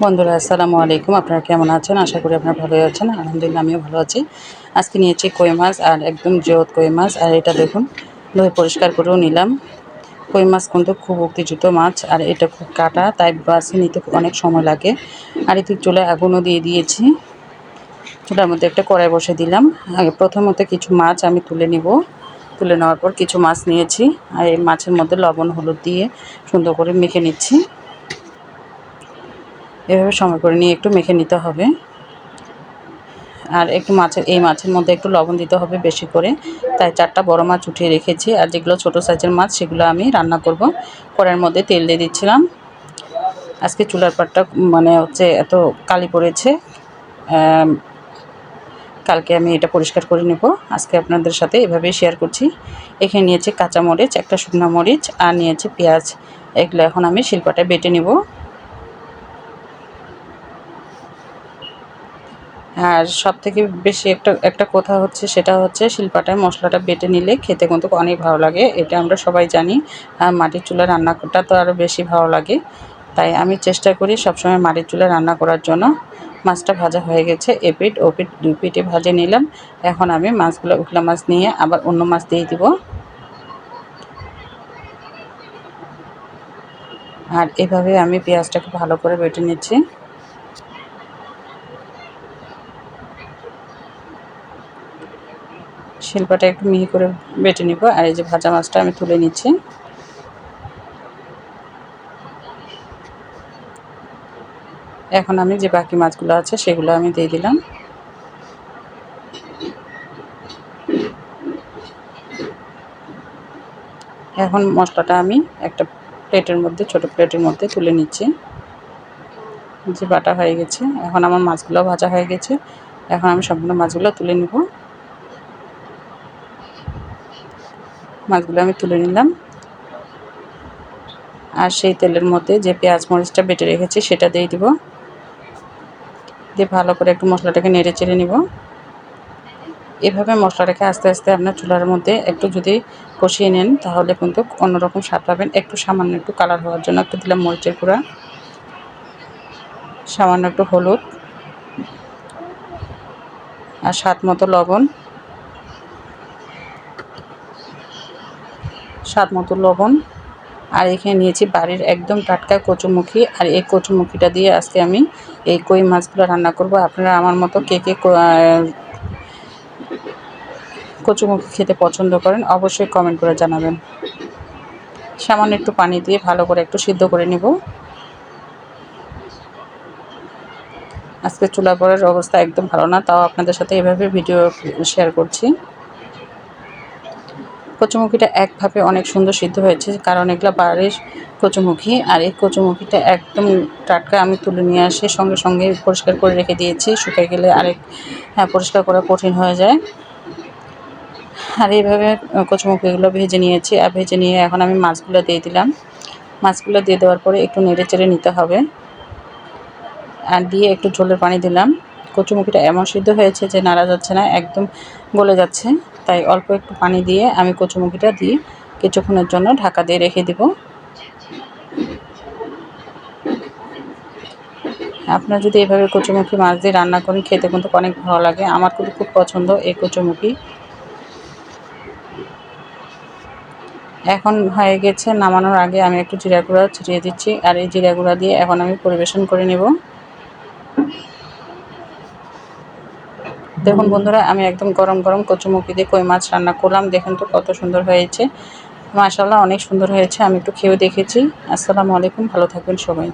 বন্ধুরা আসসালামু আলাইকুম। আপনারা কেমন আছেন? আশা করি আপনারা ভালোই আছেন। আলহামদুলিল্লাহ আমিও ভালো আছি। আজকে নিয়েছি কই মাছ আর একদম জেওত কই মাছ, আর এটা দেখুন ধুয়ে পরিষ্কার করেও নিলাম। কই মাছ কিন্তু খুব উত্তেজিত মাছ, আর এটা খুব কাটা, তাই বাছে নিতে অনেক সময় লাগে। আর এদিক চুলায় আগুনও দিয়ে দিয়েছি। চুলার মধ্যে একটা কড়াই বসে দিলাম। আগে প্রথমত কিছু মাছ আমি তুলে নিব। তুলে নেওয়ার পর কিছু মাছ নিয়েছি, আর এই মাছের মধ্যে লবণ হলুদ দিয়ে সুন্দর করে মেখে নিচ্ছি। এভাবে সময় করে নিয়ে একটু মেখে নিতে হবে। আর একটু এই মাছের মধ্যে একটু লবণ দিতে হবে বেশি করে, তাই 4টা বড় মাছ উঠিয়ে রেখেছি। আর যেগুলো ছোট সাইজের মাছ সেগুলো আমি রান্না করব। কড়াইয়ের মধ্যে তেল দিয়ে দিচ্ছিলাম। আজকে চুলার পাটটা এত কালি পড়েছে। কালকে আমি এটা পরিষ্কার করে নেব। আজকে আপনাদের সাথে এভাবেই শেয়ার করছি। এখানে নিয়েছি কাঁচামরিচ, একটা শুকনো মরিচ, আর নিয়েছি পেঁয়াজ। এগুলো এখন আমি শিলপাটায় বেটে নেব। আর সবথেকে বেশি একটা কথা হচ্ছে, সেটা হচ্ছে শিলপাটায় মশলাটা বেটে নিলে খেতে কিন্তু অনেক ভালো লাগে। এটা আমরা সবাই জানি। আর মাটির চুলায় রান্নাটা তো আরও বেশি ভালো লাগে। তাই আমি চেষ্টা করি সবসময় মাটির চুলায় রান্না করার জন্য। মাছটা ভাজা হয়ে গেছে, এপিঠ ওপিঠ 2 পিঠে ভেজে নিলাম। এখন আমি মাছগুলো উঠলা মাছ নিয়ে আবার অন্য মাছ দিয়ে দিব। আর এভাবে আমি পেঁয়াজটাকে ভালো করে বেটে নিচ্ছি। শিলপাটা একটু মিহি করে বেটে নিব। আর এই যে ভাজা মাছটা আমি তুলে নিচ্ছি। এখন আমি যে বাকি মাছগুলো আছে সেগুলো আমি দিয়ে দিলাম। এখন মশলাটা আমি একটা ছোট প্লেটের মধ্যে তুলে নিচ্ছি। যে বাটা হয়ে গেছে, এখন আমার মাছগুলো ভাজা হয়ে গেছে। এখন আমি সম্পূর্ণ মাছগুলো তুলে নিব। মাছগুলো আমি তুলে নিলাম। আর সেই তেলের মধ্যে যে পেঁয়াজ মরিচটা বেটে রেখেছি সেটা দিয়ে দিব। দিয়ে ভালো করে একটু মশলাটাকে নেড়ে চেড়ে নিব। এভাবে মশলাটাকে আস্তে আস্তে আপনার চুলার মধ্যে একটু যদি কষিয়ে নেন, তাহলে কিন্তু অন্যরকম স্বাদ পাবেন। সামান্য একটু কালার হওয়ার জন্য একটু দিলাম মরিচের গুঁড়া, সামান্য একটু হলুদ, আর স্বাদ মতো লবণ। আর এখানে নিয়েছি বাড়ির একদম টাটকা কচুমুখী। আর এই কচুমুখিটা দিয়ে আজকে আমি এই কই মাছগুলো রান্না করব। আপনারা আমার মতো কে কে কচুমুখী খেতে পছন্দ করেন অবশ্যই কমেন্ট করে জানাবেন। সামান্য একটু পানি দিয়ে ভালো করে একটু সিদ্ধ করে নেব। আজকে চুলা পড়ার অবস্থা একদম ভালো না, তাও আপনাদের সাথে এভাবে ভিডিও শেয়ার করছি। কচুমুখিটা একভাবে অনেক সুন্দর সিদ্ধ হয়েছে, কারণ এগুলো বাড়ির কচুমুখী। আর এই কচুমুখিটা একদম টাটকা আমি তুলে নিয়ে আসি, সঙ্গে সঙ্গে পরিষ্কার করে রেখে দিয়েছি। শুকিয়ে গেলে পরিষ্কার করা কঠিন হয়ে যায়। আর এইভাবে কচুমুখিগুলো ভেজে নিয়েছি। আর ভেজে নিয়ে এখন আমি মাছগুলো দিয়ে দিলাম। মাছগুলো দিয়ে দেওয়ার পরে একটু নেড়ে চেড়ে নিতে হবে। আর দিয়ে একটু ঝোলের পানি দিলাম। কচুমুখিটা এমন সিদ্ধ হয়েছে যে নাড়া যাচ্ছে না, একদম গলে যাচ্ছে। তাই অল্প একটু পানি দিয়ে আমি কচুমুখিটা দিয়ে কিছুক্ষণের জন্য ঢাকা দিয়ে রেখে দিব। আপনারা যদি এভাবে কচুমুখি মাছ দিয়ে রান্না করেন, খেতে কিন্তু অনেক ভালো লাগে। আমার কিন্তু খুব পছন্দ এই কচুমুখি। এখন হয়ে গেছে, নামানোর আগে আমি একটু জিরা গুঁড়া ছিটিয়ে দিচ্ছি। আর এই জিরা গুঁড়া দিয়ে এখন আমি পরিবেশন করে নেব। দেখুন বন্ধুরা, আমি একদম গরম গরম কচুমুখি দিয়ে কই মাছ রান্না করলাম। দেখুন তো কত সুন্দর হয়েছে। মাশাআল্লাহ, অনেক সুন্দর হয়েছে। আমি একটু খেয়েও দেখেছি। আসসালামু আলাইকুম, ভালো থাকবেন সবাই।